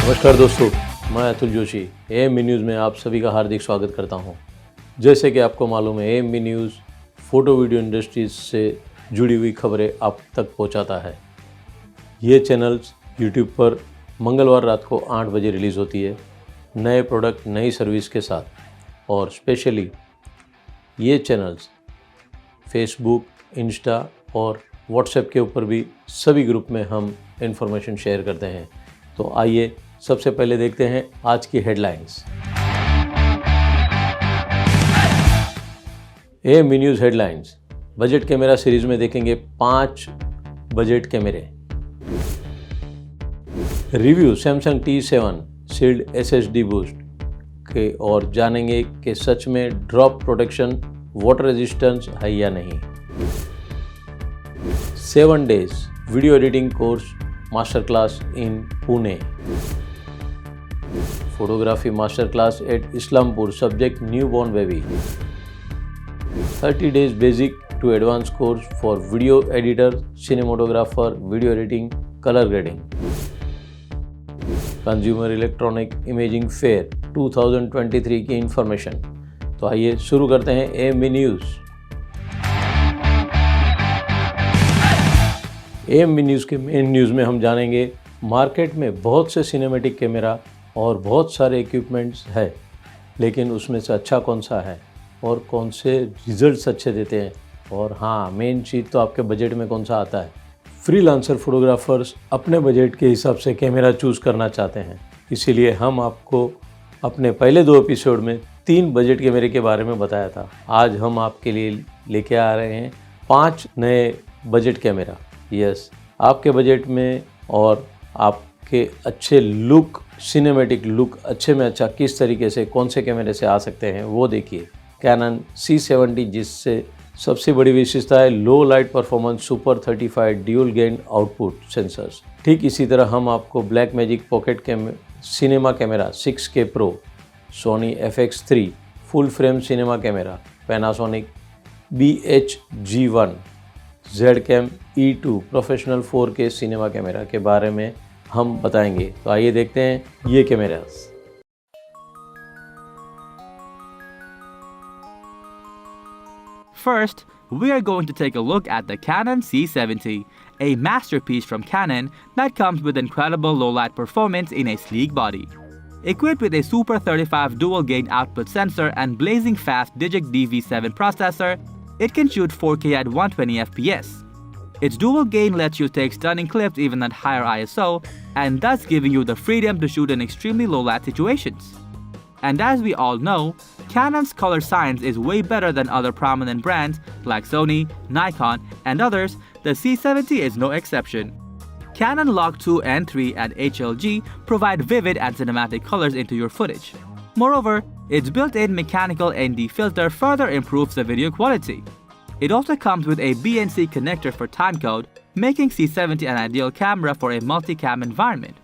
नमस्कार दोस्तों, मैं अतुल जोशी AMV न्यूज़ में आप सभी का हार्दिक स्वागत करता हूं। जैसे कि आपको मालूम है, AMV news photo video industries से जुड़ी हुई खबरें आप तक पहुंचाता है। ये चैनल्स YouTube पर मंगलवार रात को 8 बजे रिलीज़ होती है, नए प्रोडक्ट नई सर्विस के साथ। और स्पेशली ये चैनल्स फेसबुक, इंस्टा और व्हाट्सएप के ऊपर भी सभी ग्रुप में हम इंफॉर्मेशन शेयर करते हैं। तो आइए सबसे पहले देखते हैं आज की headlines. AMV news headlines. Budget camera series में देखेंगे 5 बजट कैमरे। Review Samsung T7 sealed SSD boost के और जानेंगे कि सच में ड्रॉप प्रोटेक्शन वाटर रेजिस्टेंस है या नहीं। 7 days video editing course master class in Pune. Photography master class at Islampur, subject newborn baby. 30 days basic to advance course for video editor, cinematographer, video editing, colour grading. Consumer electronic imaging fair 2023 की information. तो आइए शुरू करते हैं AMV news. AMV news के main news में हम जानेंगे मार्केट में बहुत से सिनेमैटिक कैमरा और बहुत सारे इक्विपमेंट्स है, लेकिन उसमें से अच्छा कौन सा है और कौन से रिजल्ट्स अच्छे देते हैं, और हाँ, मेन चीज़ तो आपके बजट में कौन सा आता है। फ्रीलांसर फोटोग्राफर्स अपने बजट के हिसाब से कैमरा चूज़ करना चाहते हैं, इसीलिए हम आपको अपने पहले 2 एपिसोड में 3 बजट कैमरे के बारे में बताया था। आज हम आपके लिए लेके आ रहे हैं 5 नए बजट कैमरा। यस, आपके बजट में और आपके अच्छे लुक, सिनेमैटिक लुक अच्छे में अच्छा किस तरीके से कौन से कैमरे से आ सकते हैं वो देखिए। कैनन C70, जिससे सबसे बड़ी विशेषता है low light performance, super 35 dual gain output sensors. ठीक इसी तरह हम आपको Blackmagic pocket cinema camera 6K pro, Sony FX3 full frame cinema camera, Panasonic BHG1, Z-Cam E2 professional 4K cinema camera के बारे में हम बताएंगे। तो आइए देखते हैं ये cameras. First, we are going to take a look at the Canon C70, a masterpiece from Canon that comes with incredible low-light performance in a sleek body. Equipped with a Super 35 dual-gain output sensor and blazing fast Digic DV7 processor, it can shoot 4K at 120 FPS. Its dual gain lets you take stunning clips even at higher ISO, and thus giving you the freedom to shoot in extremely low light situations. And as we all know, Canon's color science is way better than other prominent brands like Sony, Nikon, and others. The C70 is no exception. Canon Log 2 and 3 and HLG provide vivid and cinematic colors into your footage. Moreover, its built-in mechanical ND filter further improves the video quality. It also comes with a BNC connector for timecode, making C70 an ideal camera for a multi-cam environment.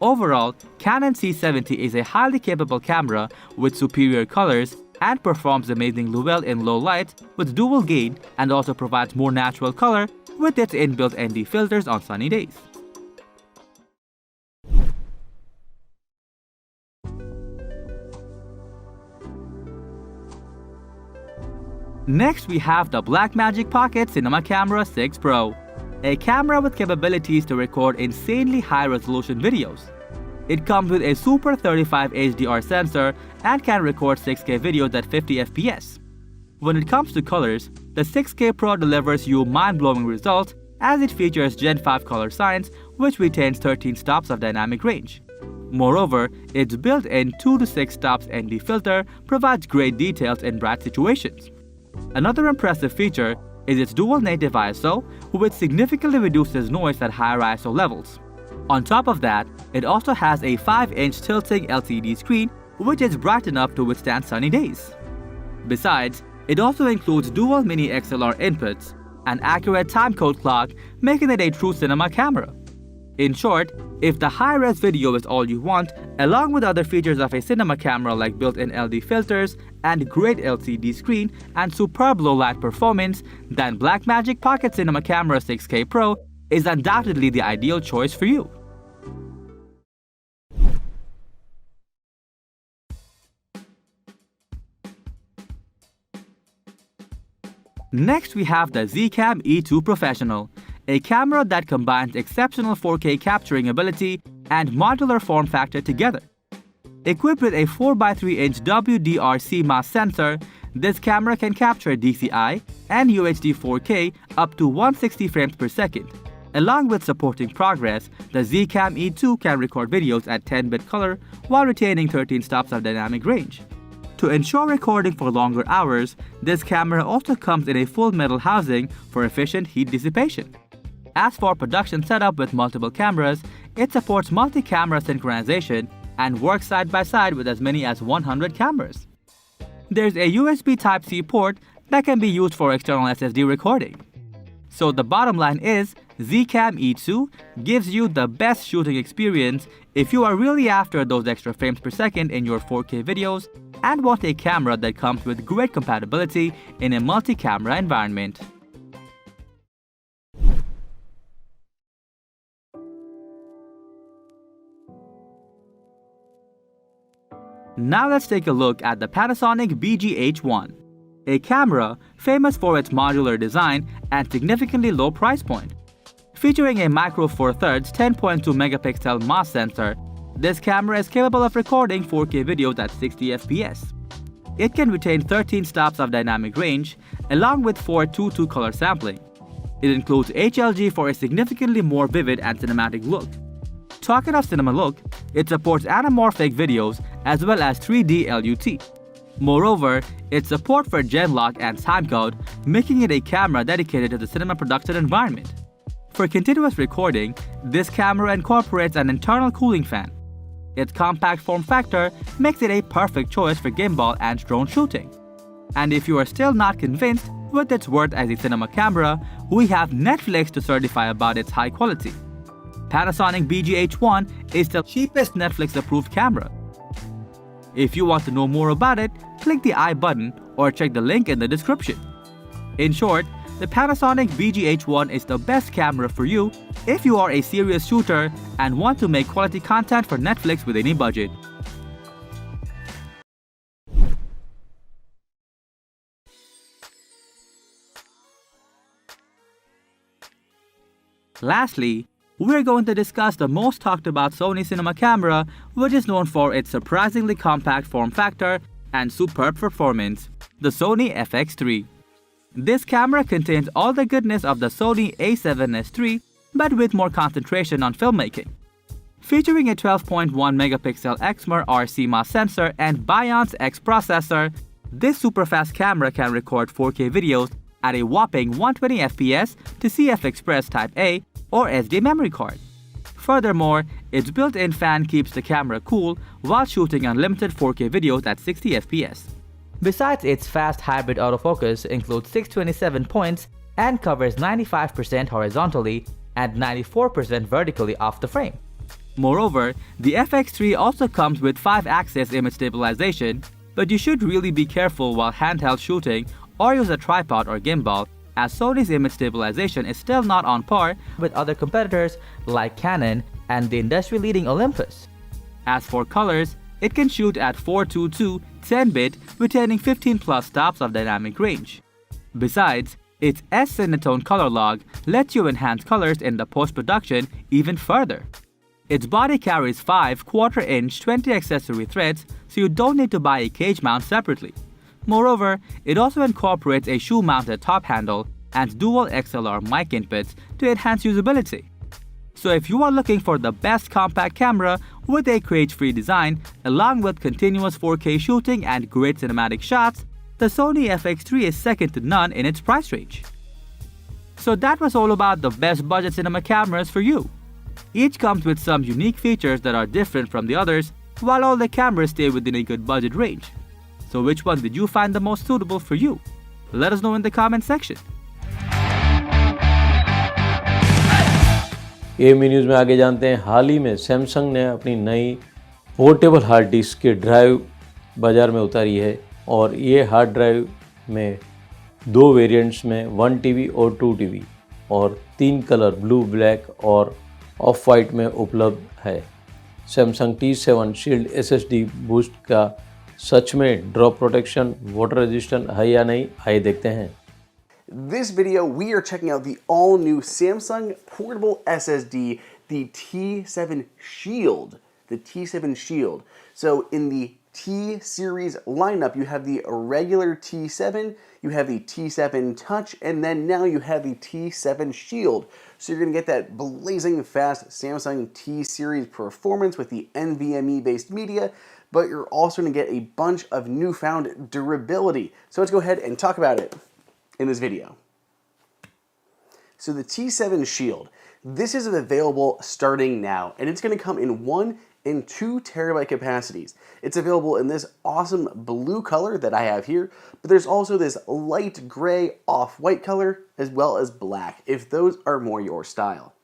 Overall, Canon C70 is a highly capable camera with superior colors and performs amazingly well in low light with dual gain, and also provides more natural color with its inbuilt ND filters on sunny days. Next, we have the Blackmagic Pocket Cinema Camera 6 Pro, a camera with capabilities to record insanely high-resolution videos. It comes with a Super 35 HDR sensor and can record 6K videos at 50 FPS. When it comes to colors, the 6K Pro delivers you mind-blowing results as it features Gen 5 color science, which retains 13 stops of dynamic range. Moreover, its built-in 2 to 6 stops ND filter provides great details in bright situations. Another impressive feature is its dual native ISO, which significantly reduces noise at higher ISO levels. On top of that, it also has a 5-inch tilting LCD screen, which is bright enough to withstand sunny days. Besides, it also includes dual mini XLR inputs, an accurate timecode clock, making it a true cinema camera. In short, if the high-res video is all you want, along with other features of a cinema camera like built-in LD filters and great LCD screen and superb low-light performance, then Blackmagic Pocket Cinema Camera 6K Pro is undoubtedly the ideal choice for you. Next, we have the Zcam E2 Professional, a camera that combines exceptional 4K capturing ability and modular form factor together. Equipped with a 4x3-inch WDR CMOS sensor, this camera can capture DCI and UHD 4K up to 160 frames per second. Along with supporting progress, the Zcam E2 can record videos at 10-bit color while retaining 13 stops of dynamic range. To ensure recording for longer hours, this camera also comes in a full metal housing for efficient heat dissipation. As for production setup with multiple cameras, it supports multi-camera synchronization and works side by side with as many as 100 cameras. There's a USB Type-C port that can be used for external SSD recording. So the bottom line is, Zcam E2 gives you the best shooting experience if you are really after those extra frames per second in your 4K videos and want a camera that comes with great compatibility in a multi-camera environment. Now let's take a look at the Panasonic BGH1, a camera famous for its modular design and significantly low price point. Featuring a Micro Four Thirds 10.2 megapixel MOS sensor, this camera is capable of recording 4K videos at 60 FPS. It can retain 13 stops of dynamic range, along with 4 2:2 color sampling. It includes HLG for a significantly more vivid and cinematic look. Talking of cinema look, it supports anamorphic videos as well as 3D LUT. Moreover, its support for Genlock and timecode, making it a camera dedicated to the cinema production environment. For continuous recording, this camera incorporates an internal cooling fan. Its compact form factor makes it a perfect choice for gimbal and drone shooting. And if you are still not convinced with its worth as a cinema camera, we have Netflix to certify about its high quality. Panasonic BGH1 is the cheapest Netflix-approved camera. If you want to know more about it, click the I button or check the link in the description. In short, the Panasonic BGH1 is the best camera for you if you are a serious shooter and want to make quality content for Netflix with any budget. Lastly, we're going to discuss the most talked about Sony cinema camera, which is known for its surprisingly compact form factor and superb performance, the Sony FX3. This camera contains all the goodness of the Sony a7S III, but with more concentration on filmmaking. Featuring a 12.1 megapixel Exmor R CMOS sensor and Bionz X processor, this super fast camera can record 4K videos at a whopping 120 FPS to CF Express Type A or SD memory card. Furthermore, its built-in fan keeps the camera cool while shooting unlimited 4K videos at 60 FPS. Besides, its fast hybrid autofocus includes 627 points and covers 95% horizontally and 94% vertically off the frame. Moreover, the FX3 also comes with 5-axis image stabilization, but you should really be careful while handheld shooting or use a tripod or gimbal, as Sony's image stabilization is still not on par with other competitors like Canon and the industry-leading Olympus. As for colors, it can shoot at 422 10-bit, retaining 15 plus stops of dynamic range. Besides, its S-Cinetone color log lets you enhance colors in the post-production even further. Its body carries 5 1/4-inch 20 accessory threads, so you don't need to buy a cage mount separately. Moreover, it also incorporates a shoe-mounted top handle and dual XLR mic inputs to enhance usability. So if you are looking for the best compact camera with a cage-free design, along with continuous 4K shooting and great cinematic shots, the Sony FX3 is second to none in its price range. So that was all about the best budget cinema cameras for you. Each comes with some unique features that are different from the others, while all the cameras stay within a good budget range. So which one did you find the most suitable for you? Let us know in the comment section. AMV news में आगे जानते हैं, हाल ही में Samsung ने अपनी नई portable hard disk की drive बाज़ार में उतारी है और ये हार्ड ड्राइव में 2 वेरिएंट्स में 1 TB और 2 TB और 3 कलर ब्लू, ब्लैक और ऑफ वाइट में उपलब्ध है। Samsung T7 shield SSD boost का सच में ड्रॉप प्रोटेक्शन वाटर रेजिस्टेंट है या नहीं, आइए देखते हैं। This video, we are checking out the all-new Samsung portable SSD, the T7 Shield. The T7 Shield. So in the T series lineup, you have the regular T7, you have the T7 Touch, and then now you have the T7 Shield. So you're going to get that blazing fast Samsung T series performance with the NVMe based media, but you're also going to get a bunch of newfound durability. So let's go ahead and talk about it in this video. So the T7 Shield, this is available starting now, and it's going to come in 1 and 2 terabyte capacities. It's available in this awesome blue color that I have here, but there's also this light gray off-white color as well as black, if those are more your style.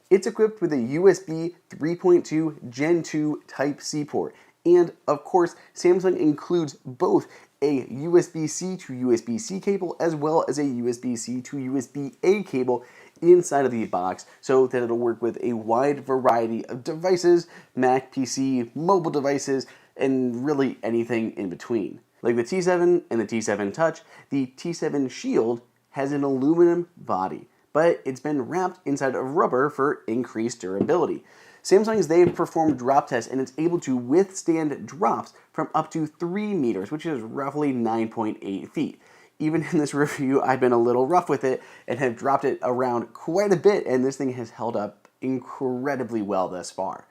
It's equipped with a USB 3.2 Gen 2 Type-C port, and of course, Samsung includes both a USB-C to USB-C cable as well as a USB-C to USB-A cable inside of the box so that it'll work with a wide variety of devices, Mac, PC, mobile devices, and really anything in between. Like the T7 and the T7 Touch, the T7 Shield has an aluminum body, but it's been wrapped inside of rubber for increased durability. Samsung's, they've performed drop tests and it's able to withstand drops from up to 3 meters, which is roughly 9.8 feet. Even in this review, I've been a little rough with it and have dropped it around quite a bit, and this thing has held up incredibly well thus far.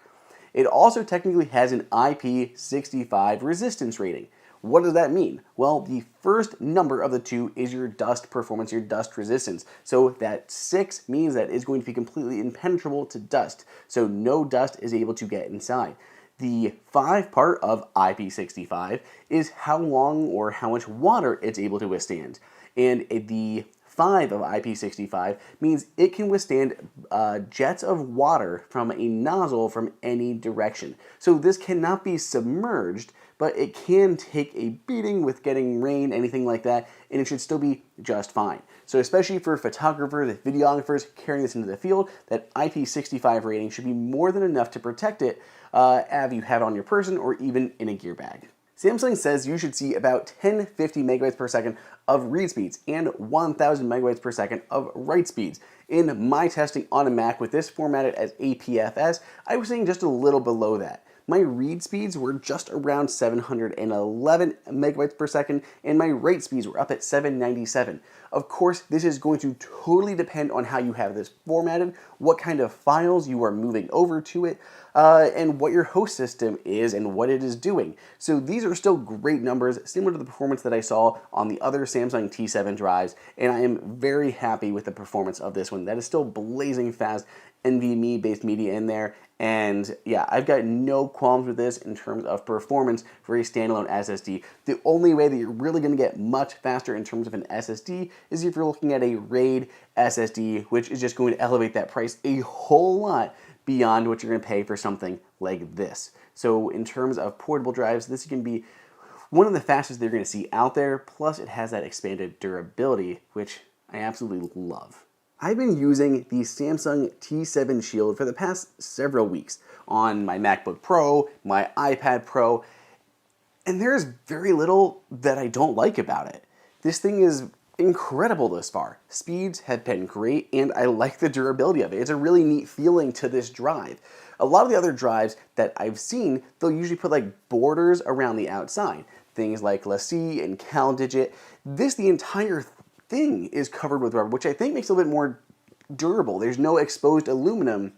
It also technically has an IP65 resistance rating. What does that mean? Well, the first number of the two is your dust performance, your dust resistance. So that 6 means that it's going to be completely impenetrable to dust. So no dust is able to get inside. The 5 part of IP65 is how long or how much water it's able to withstand. And the 5 of IP65 means it can withstand jets of water from a nozzle from any direction. So this cannot be submerged, but it can take a beating with getting rain, anything like that, and it should still be just fine. So especially for photographers, videographers carrying this into the field, that IP65 rating should be more than enough to protect it if you have it on your person or even in a gear bag. Samsung says you should see about 1050 megabytes per second of read speeds and 1000 megabytes per second of write speeds. In my testing on a Mac with this formatted as APFS, I was seeing just a little below that. My read speeds were just around 711 megabytes per second, and my write speeds were up at 797. Of course, this is going to totally depend on how you have this formatted, what kind of files you are moving over to it, and what your host system is and what it is doing. So these are still great numbers, similar to the performance that I saw on the other Samsung T7 drives, and I am very happy with the performance of this one. That is still blazing fast, NVMe-based media in there, and yeah, I've got no qualms with this in terms of performance for a standalone SSD. The only way that you're really going to get much faster in terms of an SSD is if you're looking at a RAID SSD, which is just going to elevate that price a whole lot beyond what you're going to pay for something like this. So in terms of portable drives, this can be one of the fastest they're going to see out there, plus it has that expanded durability, which I absolutely love. I've been using the Samsung T7 Shield for the past several weeks on my MacBook Pro, my iPad Pro, and there's very little that I don't like about it. This thing is incredible thus far. Speeds have been great, and I like the durability of it. It's a really neat feeling to this drive. A lot of the other drives that I've seen, they'll usually put like borders around the outside. Things like LaCie and CalDigit. The entire thing is covered with rubber, which I think makes it a little bit more durable. There's no exposed aluminum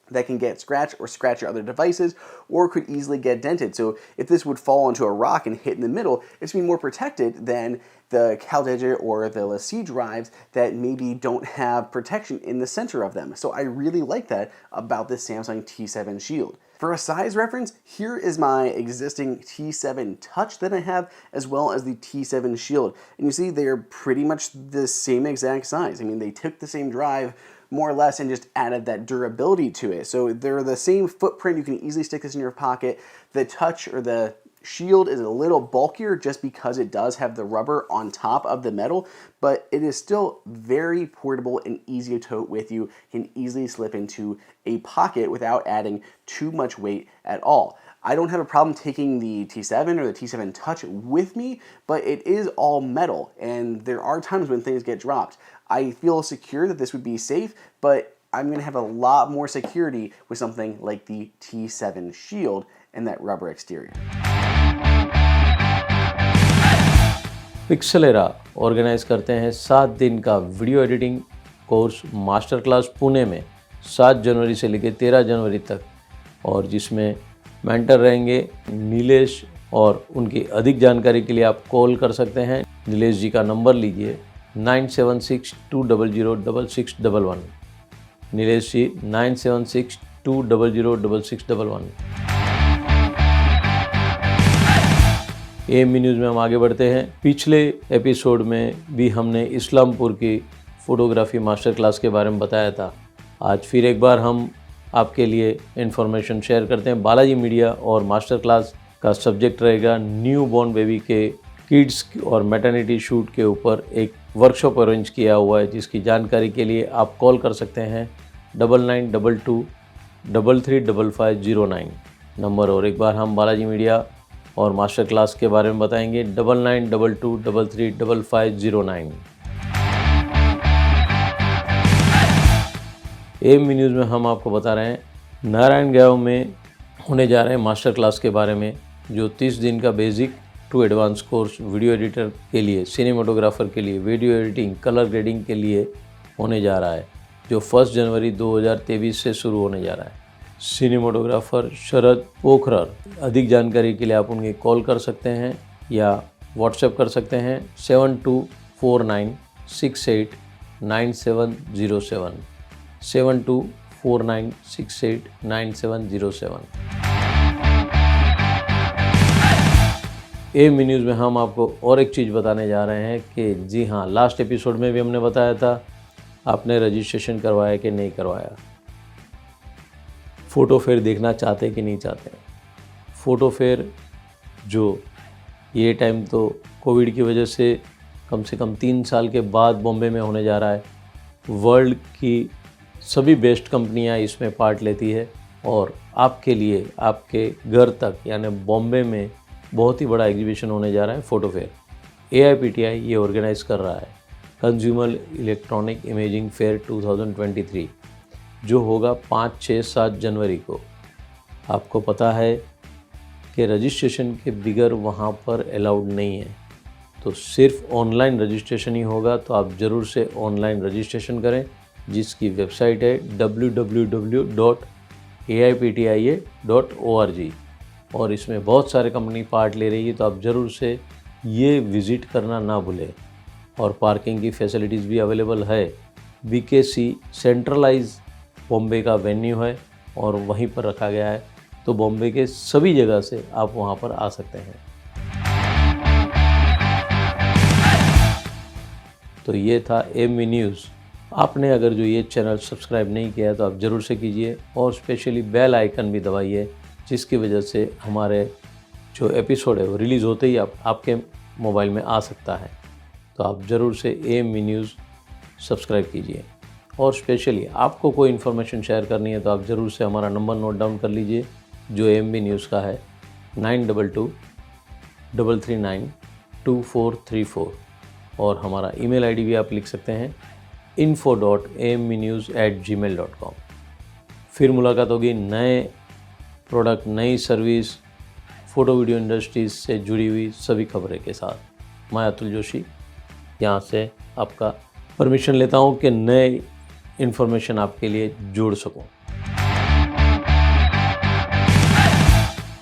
that can get scratched or scratch your other devices or could easily get dented. So if this would fall onto a rock and hit in the middle, it's going to be more protected than the CalDigit or the LaCie drives that maybe don't have protection in the center of them. So I really like that about this Samsung T7 Shield. For a size reference, here is my existing T7 Touch that I have, as well as the T7 Shield. And you see they're pretty much the same exact size. I mean, they took the same drive more or less and just added that durability to it. So they're the same footprint. You can easily stick this in your pocket. The Touch or the shield is a little bulkier just because it does have the rubber on top of the metal, but it is still very portable and easy to tote with you. Can easily slip into a pocket without adding too much weight at all. I don't have a problem taking the T7 or the T7 Touch with me, but it is all metal, and there are times when things get dropped. I feel secure that this would be safe, but I'm going to have a lot more security with something like the T7 Shield and that rubber exterior. Pixelera organise करते हैं 7 दिन का video editing course master class Pune में 7 जनवरी से लेकर 13 जनवरी तक, और जिसमें मेंटर रहेंगे नीलेश, और उनकी अधिक जानकारी के लिए आप कॉल कर सकते हैं। नीलेश जी का नंबर लीजिए 9762006611। नीलेश जी 9762006611। AMV न्यूज़ में हम आगे बढ़ते हैं। पिछले एपिसोड में भी हमने इस्लामपुर की फ़ोटोग्राफी मास्टर क्लास के बारे में बताया था। आज फिर एक बार हम आपके लिए इन्फॉर्मेशन शेयर करते हैं। बालाजी मीडिया और मास्टर क्लास का सब्जेक्ट रहेगा न्यू बॉर्न बेबी के किड्स और मैटरनिटी शूट के ऊपर एक वर्कशॉप अरेंज किया हुआ है, जिसकी जानकारी के लिए आप कॉल कर सकते हैं 9922233509 नंबर। और एक बार हम बालाजी मीडिया और मास्टर क्लास के बारे में बताएंगे 9922233509। AMV न्यूज़ में हम आपको बता रहे हैं नारायणगांव में होने जा रहे हैं मास्टर क्लास के बारे में, जो 30 दिन का basic to advance course video editor के लिए, सिनेमेटोग्राफर के लिए, वीडियो एडिटिंग, कलर ग्रेडिंग के लिए होने जा रहा है, जो 1 जनवरी 2023 से शुरू होने जा रहा है। सिनेमेटोग्राफर शरद पोखरर। अधिक जानकारी के लिए आप उनके कॉल कर सकते हैं या व्हाट्सएप कर सकते हैं 7249689707 7249689707। AMV न्यूज़ में हम आपको और एक चीज़ बताने जा रहे हैं कि जी हाँ, लास्ट एपिसोड में भी हमने बताया था, आपने रजिस्ट्रेशन करवाया कि नहीं करवाया। फ़ोटो फेयर देखना चाहते कि नहीं चाहते। फ़ोटो फेयर जो ये टाइम तो कोविड की वजह से कम 3 साल के बाद बॉम्बे में होने जा रहा है। वर्ल्ड की सभी बेस्ट कंपनियां इसमें पार्ट लेती है, और आपके लिए आपके घर तक यानी बॉम्बे में बहुत ही बड़ा एग्जीबिशन होने जा रहा है फ़ोटो फेयर। AIPTI ये ऑर्गेनाइज़ कर रहा है कंज्यूमर इलेक्ट्रॉनिक इमेजिंग फेयर 2023, जो होगा 5, 6, 7 जनवरी को। आपको पता है कि रजिस्ट्रेशन के बिगर वहाँ पर अलाउड नहीं है, तो सिर्फ ऑनलाइन रजिस्ट्रेशन ही होगा। तो आप ज़रूर से ऑनलाइन रजिस्ट्रेशन करें, जिसकी वेबसाइट है www.aiptia.org, और इसमें बहुत सारे कंपनी पार्ट ले रही है, तो आप ज़रूर से ये विज़िट करना ना भूलें। और पार्किंग की फैसिलिटीज़ भी अवेलेबल है। BKC सेंट्रलाइज बॉम्बे का वेन्यू है और वहीं पर रखा गया है, तो बॉम्बे के सभी जगह से आप वहाँ पर आ सकते हैं। तो ये था AMV न्यूज़। आपने अगर जो ये चैनल सब्सक्राइब नहीं किया है तो आप ज़रूर से कीजिए, और स्पेशली बेल आइकन भी दबाइए, जिसकी वजह से हमारे जो एपिसोड है वो रिलीज़ होते ही आपके मोबाइल में आ सकता है। तो आप ज़रूर से AMV न्यूज़ सब्सक्राइब कीजिए। और स्पेशली आपको कोई इन्फॉर्मेशन शेयर करनी है तो आप ज़रूर से हमारा नंबर नोट डाउन कर लीजिए, जो AMV न्यूज़ का है 9223392434, और हमारा ईमेल ID भी आप लिख सकते हैं info.amvnews@gmail.com। फिर मुलाकात होगी नए प्रोडक्ट, नई सर्विस, फ़ोटो वीडियो इंडस्ट्रीज से जुड़ी हुई सभी खबरें के साथ। मैं अतुल जोशी यहाँ से आपका परमिशन लेता हूँ कि नए इन्फॉर्मेशन आपके लिए जोड़ सकूँ।